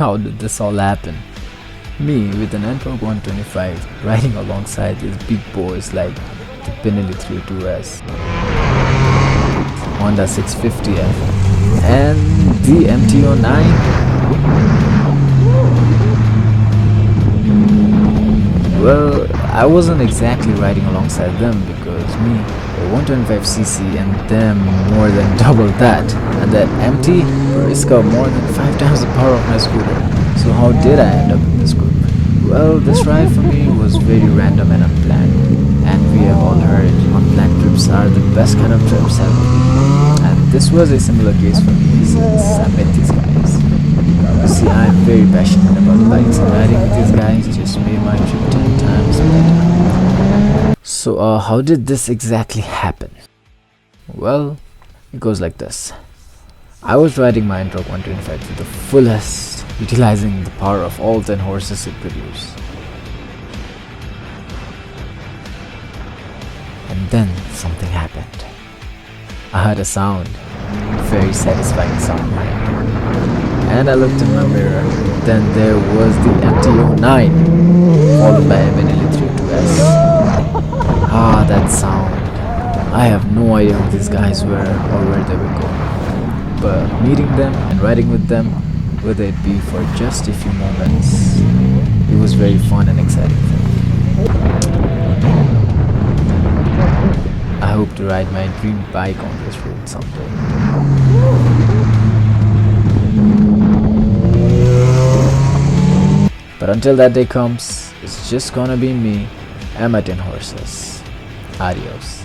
How did this all happen? Me with an Ntorq 125 riding alongside these big boys like the BENELLI 302S, Honda 650F and the MT09. Well, I wasn't exactly riding alongside them because me, a 125cc and them more than double that, and that MT it's got more than 5 times the power of my scooter. So how did I end up in this group? Well, this ride for me was very random and unplanned, and we have all heard unplanned trips are the best kind of trips ever. And this was a similar case for me since I met these guys. You see, I am very passionate about bikes, and riding with these guys just made my trip 10 times better. So how did this exactly happen? Well, it goes like this. I was riding my Ntorq 125 to the fullest, utilizing the power of all 10 horses it produced. And then something happened. I heard a sound, very satisfying sound. And I looked in my mirror, then there was the MT09, followed by a BENELLI 302S. Ah, that sound. I have no idea who these guys were or where they were going. But meeting them and riding with them, whether it be for just a few moments, it was very fun and exciting for me. I hope to ride my dream bike on this road someday. But until that day comes, it's just gonna be me and my 10 horses. Adios.